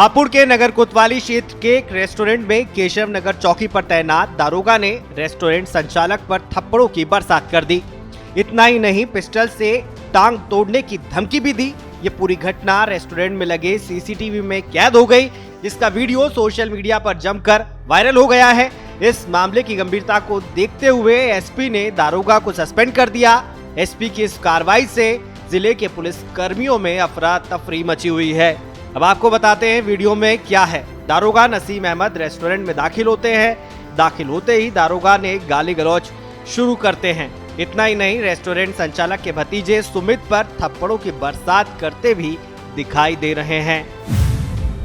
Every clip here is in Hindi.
हापुड़ के नगर कोतवाली क्षेत्र के एक रेस्टोरेंट में केशव नगर चौकी पर तैनात दारोगा ने रेस्टोरेंट संचालक पर थप्पड़ों की बरसात कर दी। इतना ही नहीं, पिस्टल से टांग तोड़ने की धमकी भी दी। ये पूरी घटना रेस्टोरेंट में लगे सीसीटीवी में कैद हो गई, जिसका वीडियो सोशल मीडिया पर जमकर वायरल हो गया है। इस मामले की गंभीरता को देखते हुए एसपी ने दारोगा को सस्पेंड कर दिया। एसपी की इस कार्रवाई से जिले के पुलिस कर्मियों में अफरा तफरी मची हुई है। अब आपको बताते हैं वीडियो में क्या है। दारोगा नसीम अहमद रेस्टोरेंट में दाखिल होते हैं। दाखिल होते ही दारोगा ने गाली गलौज शुरू करते हैं। इतना ही नहीं, रेस्टोरेंट संचालक के भतीजे सुमित पर थप्पड़ों की बरसात करते भी दिखाई दे रहे हैं।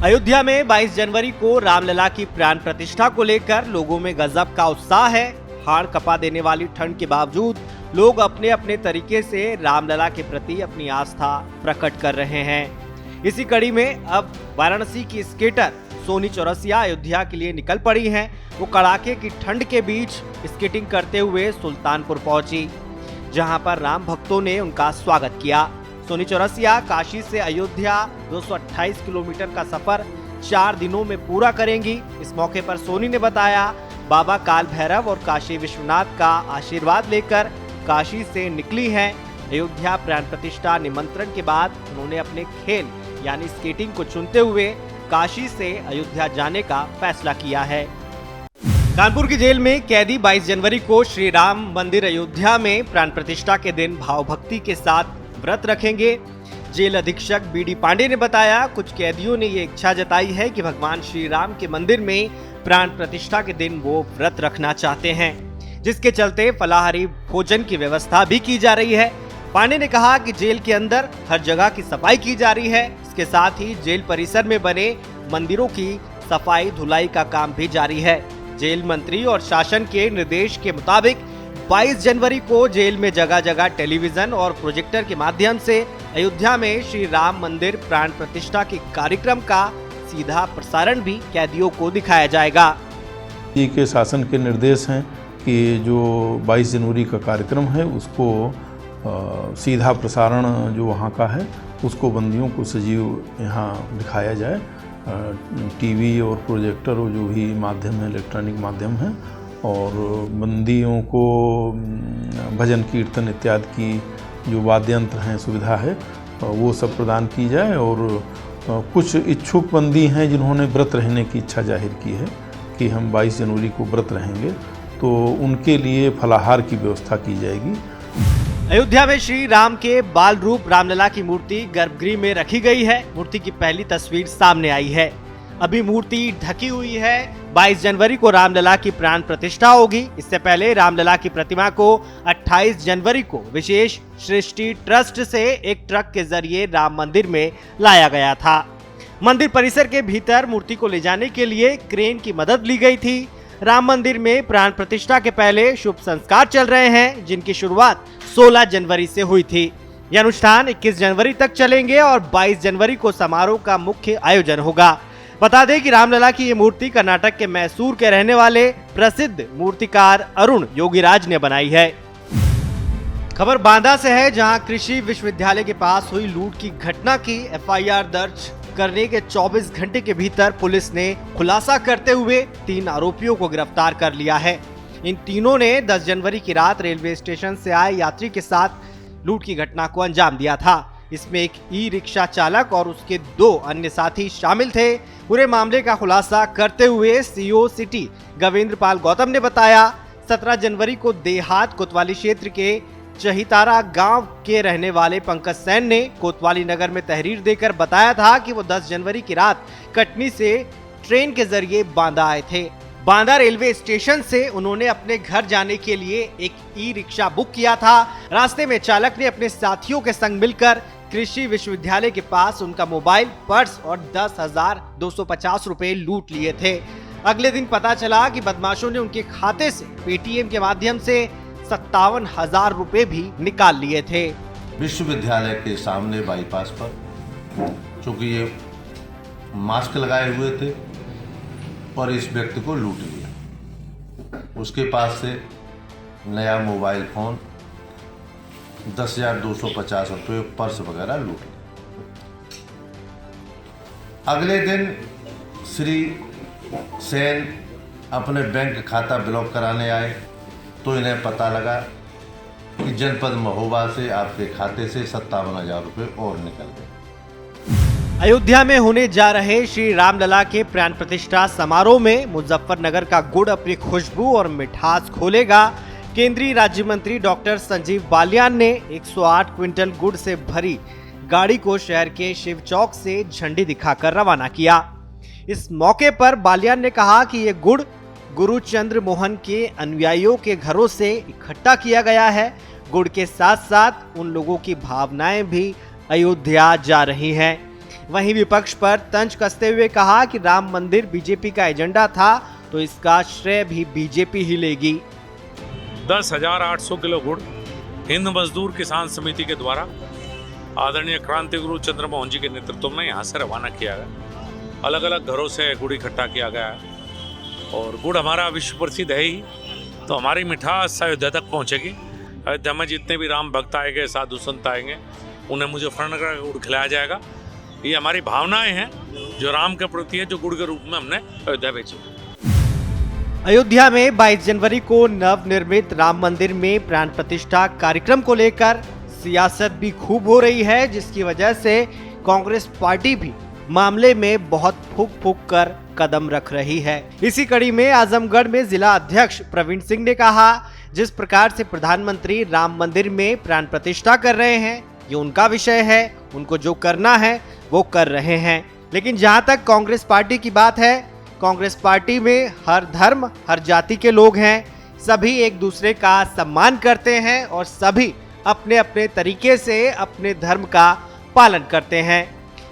अयोध्या में 22 जनवरी को रामलला की प्राण प्रतिष्ठा को लेकर लोगों में गजब का उत्साह है। हाड़ कपा देने वाली ठंड के बावजूद लोग अपने अपने तरीके से रामलला के प्रति अपनी आस्था प्रकट कर रहे हैं। इसी कड़ी में अब वाराणसी की स्केटर सोनी चौरसिया अयोध्या के लिए निकल पड़ी हैं। वो कड़ाके की ठंड के बीच स्केटिंग करते हुए सुल्तानपुर पहुंची, जहां पर राम भक्तों ने उनका स्वागत किया। सोनी चौरसिया काशी से अयोध्या 228 किलोमीटर का सफर 4 दिनों में पूरा करेंगी। इस मौके पर सोनी ने बताया, बाबा काल भैरव और काशी विश्वनाथ का आशीर्वाद लेकर काशी से निकली हैं। अयोध्या प्राण प्रतिष्ठा निमंत्रण के बाद उन्होंने अपने खेल यानी स्केटिंग को चुनते हुए काशी से अयोध्या जाने का फैसला किया है। कानपुर की जेल में कैदी 22 जनवरी को श्री राम मंदिर अयोध्या में प्राण प्रतिष्ठा के दिन भावभक्ति के साथ व्रत रखेंगे। जेल अधीक्षक बीडी पांडे ने बताया, कुछ कैदियों ने ये इच्छा जताई है कि भगवान श्री राम के मंदिर में प्राण प्रतिष्ठा के दिन वो व्रत रखना चाहते हैं, जिसके चलते फलाहारी भोजन की व्यवस्था भी की जा रही है। पांडे ने कहा कि जेल के अंदर हर जगह की सफाई की जा रही है। इसके साथ ही जेल परिसर में बने मंदिरों की सफाई धुलाई का काम भी जारी है। जेल मंत्री और शासन के निर्देश के मुताबिक 22 जनवरी को जेल में जगह जगह टेलीविजन और प्रोजेक्टर के माध्यम से अयोध्या में श्री राम मंदिर प्राण प्रतिष्ठा के कार्यक्रम का सीधा प्रसारण भी कैदियों को दिखाया जाएगा। के शासन के निर्देश हैं कि जो 22 जनवरी का कार्यक्रम है उसको सीधा प्रसारण जो वहाँ का है उसको बंदियों को सजीव यहाँ दिखाया जाए। टीवी और प्रोजेक्टर और जो भी माध्यम है, इलेक्ट्रॉनिक माध्यम है, और बंदियों को भजन कीर्तन इत्यादि की जो वाद्य यंत्र हैं सुविधा है वो सब प्रदान की जाए। और कुछ इच्छुक बंदी हैं जिन्होंने व्रत रहने की इच्छा जाहिर की है कि हम 22 जनवरी को व्रत रहेंगे, तो उनके लिए फलाहार की व्यवस्था की जाएगी। अयोध्या में श्री राम के बाल रूप रामलला की मूर्ति गर्भगृह में रखी गई है। मूर्ति की पहली तस्वीर सामने आई है। अभी मूर्ति ढकी हुई है। 22 जनवरी को रामलला की प्राण प्रतिष्ठा होगी। इससे पहले रामलला की प्रतिमा को 28 जनवरी को विशेष सृष्टि ट्रस्ट से एक ट्रक के जरिए राम मंदिर में लाया गया था। मंदिर परिसर के भीतर मूर्ति को ले जाने के लिए क्रेन की मदद ली गई थी। राम मंदिर में प्राण प्रतिष्ठा के पहले शुभ संस्कार चल रहे हैं, जिनकी शुरुआत 16 जनवरी से हुई थी। यह अनुष्ठान 21 जनवरी तक चलेंगे और 22 जनवरी को समारोह का मुख्य आयोजन होगा। बता दें कि रामलला की ये मूर्ति कर्नाटक के मैसूर के रहने वाले प्रसिद्ध मूर्तिकार अरुण योगीराज ने बनाई है। खबर बांदा से है, जहां कृषि विश्वविद्यालय के पास हुई लूट की घटना की एफआईआर दर्ज करने के 24 घंटे के भीतर पुलिस ने खुलासा करते हुए 3 आरोपियों को गिरफ्तार कर लिया है। इन तीनों ने 10 जनवरी की रात रेलवे स्टेशन से आए यात्री के साथ लूट की घटना को अंजाम दिया था। इसमें एक ई रिक्शा चालक और उसके 2 अन्य साथी शामिल थे। पूरे मामले का खुलासा करते हुए सीओ सिटी गवेंद्र पाल गौतम ने बताया, 17 जनवरी को देहात कोतवाली क्षेत्र के चहितारा गांव के रहने वाले पंकज सैन ने कोतवाली नगर में तहरीर देकर बताया था कि वो 10 जनवरी की रात कटनी से ट्रेन के जरिए बांदा आए थे। बांदा रेलवे स्टेशन से उन्होंने अपने घर जाने के लिए एक ई रिक्शा बुक किया था। रास्ते में चालक ने अपने साथियों के संग मिलकर कृषि विश्वविद्यालय के पास उनका मोबाइल, पर्स और 10,250 रुपए लूट लिए थे। अगले दिन पता चला कि बदमाशों ने उनके खाते से पेटीएम के माध्यम से 57,000 रुपए भी निकाल लिए थे। विश्वविद्यालय के सामने बाईपास पर, चूंकि ये मास्क लगाए हुए थे और इस व्यक्ति को लूट लिया। उसके पास से नया मोबाइल फोन, 10,250 रुपये, पर्स वगैरह लूट लिया। अगले दिन श्री सेन अपने बैंक खाता ब्लॉक कराने आए तो इन्हें पता लगा कि जनपद महोबा से आपके खाते से 57,000 रुपये और निकल गए। अयोध्या में होने जा रहे श्री रामलला के प्राण प्रतिष्ठा समारोह में मुजफ्फरनगर का गुड़ अपनी खुशबू और मिठास खोलेगा। केंद्रीय राज्य मंत्री डॉक्टर संजीव बालियान ने 108 क्विंटल गुड़ से भरी गाड़ी को शहर के शिव चौक से झंडी दिखाकर रवाना किया। इस मौके पर बालियान ने कहा कि ये गुड़ गुरु चंद्र मोहन के अनुयायियों के घरों से इकट्ठा किया गया है। गुड़ के साथ साथ उन लोगों की भावनाएं भी अयोध्या जा रही हैं। वहीं विपक्ष पर तंज कसते हुए कहा कि राम मंदिर बीजेपी का एजेंडा था तो इसका श्रेय भी बीजेपी ही लेगी। 10,800 किलो गुड़ हिंद मजदूर किसान समिति के द्वारा आदरणीय क्रांति गुरु चंद्रमोहन जी के नेतृत्व में यहाँ से रवाना किया गया। अलग अलग घरों से गुड़ इकट्ठा किया गया है और गुड़ हमारा विश्व प्रसिद्ध है ही, तो हमारी मिठास अयोध्या तक पहुँचेगी। अयोध्या में जितने भी राम भक्त आएंगे, साधु संत आएंगे, उन्हें मुजफ्फरनगर का गुड़ खिलाया जाएगा। ये हमारी भावनाएं हैं जो राम के प्रति है, जो गुड़ के रूप में हमने अयोध्या भेजी। अयोध्या में 22 जनवरी को नवनिर्मित राम मंदिर में प्राण प्रतिष्ठा कार्यक्रम को लेकर सियासत भी खूब हो रही है, जिसकी वजह से कांग्रेस पार्टी भी मामले में बहुत फूंक फूंक कर कदम रख रही है। इसी कड़ी में आजमगढ़ में जिला अध्यक्ष प्रवीण सिंह ने कहा, जिस प्रकार से प्रधानमंत्री राम मंदिर में प्राण प्रतिष्ठा कर रहे हैं ये उनका विषय है, उनको जो करना है वो कर रहे हैं। लेकिन जहां तक कांग्रेस पार्टी की बात है, कांग्रेस पार्टी में हर धर्म हर जाति के लोग हैं, सभी एक दूसरे का सम्मान करते हैं और सभी अपने अपने तरीके से अपने धर्म का पालन करते हैं।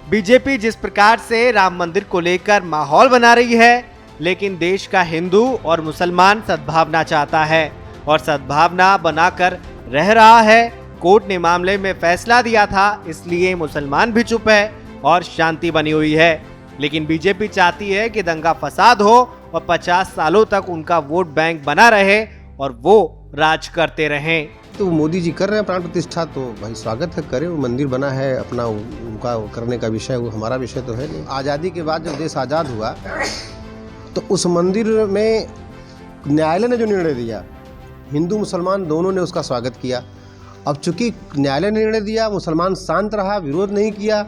बीजेपी जिस प्रकार से राम मंदिर को लेकर माहौल बना रही है, लेकिन देश का हिंदू और मुसलमान सद्भावना चाहता है और सद्भावना बनाकर रह रहा है। कोर्ट ने मामले में फैसला दिया था, इसलिए मुसलमान भी चुप है और शांति बनी हुई है। लेकिन बीजेपी चाहती है कि दंगा फसाद हो और 50 सालों तक उनका वोट बैंक बना रहे और वो राज करते रहें। तो मोदी जी कर रहे हैं प्राण प्रतिष्ठा, तो भाई स्वागत है, करें। वो मंदिर बना है अपना, उनका करने का विषय, वो हमारा विषय तो है नहीं। आज़ादी के बाद जब देश आज़ाद हुआ तो उस मंदिर में न्यायालय ने जो निर्णय दिया, हिंदू मुसलमान दोनों ने उसका स्वागत किया। अब चूंकि न्यायालय ने निर्णय दिया, मुसलमान शांत रहा, विरोध नहीं किया,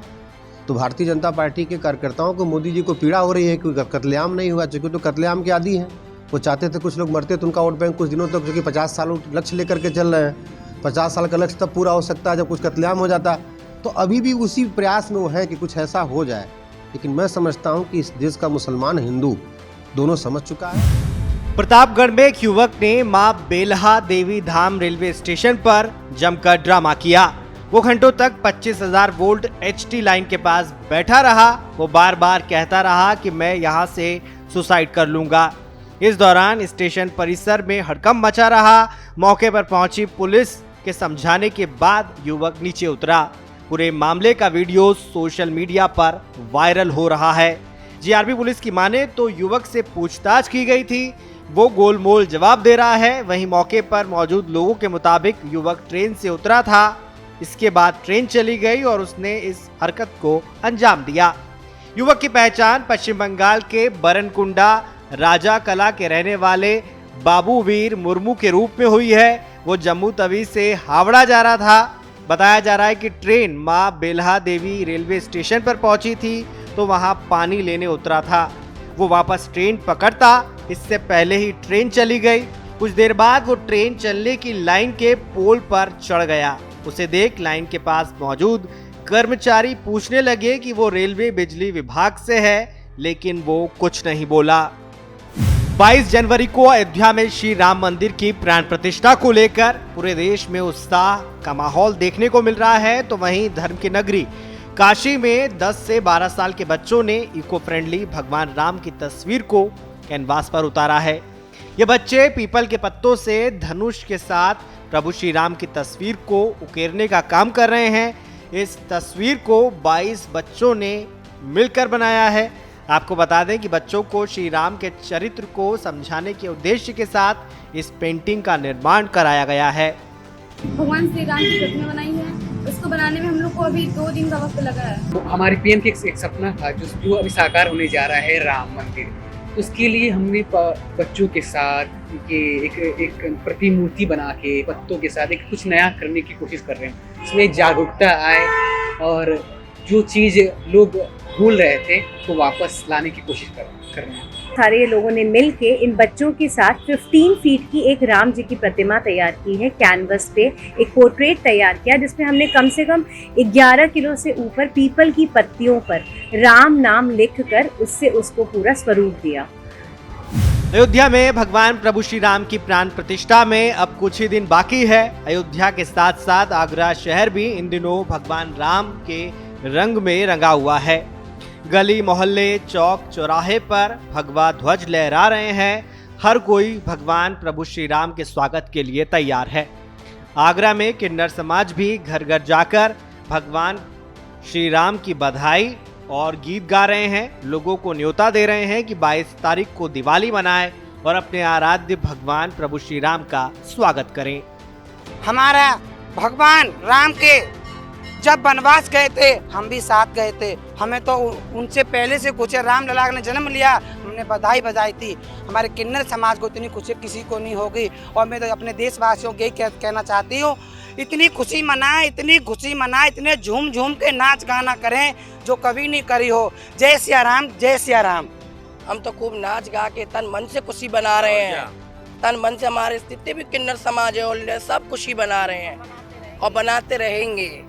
तो भारतीय जनता पार्टी के कार्यकर्ताओं को मोदी जी को पीड़ा हो रही है कि कत्लेआम नहीं हुआ, चूँकि तो कत्लेआम के आदी हैं। वो चाहते थे कुछ लोग मरते तो उनका वोट बैंक कुछ दिनों तक, क्योंकि 50 साल लक्ष्य लेकर के चल रहे हैं। 50 साल का लक्ष्य तब पूरा हो सकता है जब कुछ कत्लेआम हो जाता। तो अभी भी उसी प्रयास में वो है कि कुछ ऐसा हो जाए। लेकिन मैं समझता हूँ कि इस देश का मुसलमान हिंदू दोनों समझ चुका है। प्रतापगढ़ में एक युवक ने मां बेलहा देवी धाम रेलवे स्टेशन पर जमकर ड्रामा किया। वो घंटों तक 25,000 वोल्ट HT लाइन के पास बैठा रहा। वो बार बार कहता रहा कि मैं यहाँ से सुसाइड कर लूंगा। इस दौरान स्टेशन परिसर में हड़कंप मचा रहा। मौके पर पहुंची पुलिस के समझाने के बाद युवक नीचे उतरा। पूरे मामले का वीडियो सोशल मीडिया पर वायरल हो रहा है। जीआरपी पुलिस की माने तो युवक से पूछताछ की गई थी, वो गोलमोल जवाब दे रहा है। वहीं मौके पर मौजूद लोगों के मुताबिक युवक ट्रेन से उतरा था, इसके बाद ट्रेन चली गई और उसने इस हरकत को अंजाम दिया। युवक की पहचान पश्चिम बंगाल के बरनकुंडा राजा कला के रहने वाले बाबूवीर मुर्मू के रूप में हुई है। वो जम्मू तवी से हावड़ा जा रहा था। बताया जा रहा है कि ट्रेन मां बेलहा देवी रेलवे स्टेशन पर पहुंची थी तो वहां पानी लेने उतरा था। वो वापस ट्रेन पकड़ता, इससे पहले ही ट्रेन चली गई। कुछ देर बाद वो ट्रेन चलने की लाइन के पोल पर चढ़ गया। उसे देख लाइन के पास मौजूद कर्मचारी पूछने लगे कि वो रेलवे बिजली विभाग से है, लेकिन वो कुछ नहीं बोला। 22 जनवरी को अयोध्या में श्री राम मंदिर की प्राण प्रतिष्ठा को लेकर पूरे देश में उत्साह का माहौल देखने को मिल रहा है। तो वहीं धर्म की नगरी काशी में 10 से 12 साल के बच्चों ने इको फ्रेंडली भगवान राम की तस्वीर को कैनवास पर उतारा है। ये बच्चे पीपल के पत्तों से धनुष के साथ प्रभु श्री राम की तस्वीर को उकेरने का काम कर रहे हैं। इस तस्वीर को 22 बच्चों ने मिलकर बनाया है। आपको बता दें कि बच्चों को श्री राम के चरित्र को समझाने के उद्देश्य के साथ इस पेंटिंग का निर्माण कराया गया है। भगवान श्री राम की प्रतिमा बनाई है। उसको बनाने में हम लोग को अभी 2 दिन का वक्त लगा है। तो हमारे पीएम के एक सपना था जो अभी साकार होने जा रहा है, राम मंदिर। उसके लिए हमने बच्चों के साथ एक प्रतिमूर्ति बना के पत्तों के साथ एक कुछ नया करने की कोशिश कर रहे हैं। इसमें जागरूकता आए और जो चीज़ लोग भूल रहे थे तो वापस लाने की कोशिश कर रहे हैं। सारे लोगों ने मिलके इन बच्चों के साथ 15 फीट की एक राम जी की प्रतिमा तैयार की है। कैनवस पे एक पोर्ट्रेट तैयार किया जिसमें हमने कम से कम 11 किलो से ऊपर पीपल की पत्तियों पर राम नाम लिखकर उससे उसको पूरा स्वरूप दिया। अयोध्या में भगवान प्रभु श्री राम की प्राण प्रतिष्ठा में अब कुछ ही दिन बाकी है। अयोध्या के साथ साथ आगरा शहर भी इन दिनों भगवान राम के रंग में रंगा हुआ है। गली मोहल्ले चौक चौराहे पर भगवा ध्वज लहरा रहे हैं। हर कोई भगवान प्रभु श्री राम के स्वागत के लिए तैयार है। आगरा में किन्नर समाज भी घर घर जाकर भगवान श्री राम की बधाई और गीत गा रहे हैं। लोगों को न्योता दे रहे हैं कि 22 तारीख को दिवाली मनाएं और अपने आराध्य भगवान प्रभु श्री राम का स्वागत करें। हमारा भगवान राम के जब वनवास गए थे हम भी साथ गए थे। हमें तो उनसे पहले से कुछ राम लला ने जन्म लिया, हमने बधाई बजाई थी। हमारे किन्नर समाज को इतनी खुशी किसी को नहीं होगी। और मैं तो अपने देशवासियों को यही कहना चाहती हूँ, इतनी खुशी मनाएं, इतनी खुशी मनाएं, इतने झूम झूम के नाच गाना करें जो कभी नहीं करी हो। जय सिया राम, जय सिया राम। हम तो खूब नाच गा के तन मन से खुशी बना रहे हैं। तन मन से हमारे जितने भी किन्नर समाज है और सब खुशी बना रहे हैं और बनाते रहेंगे।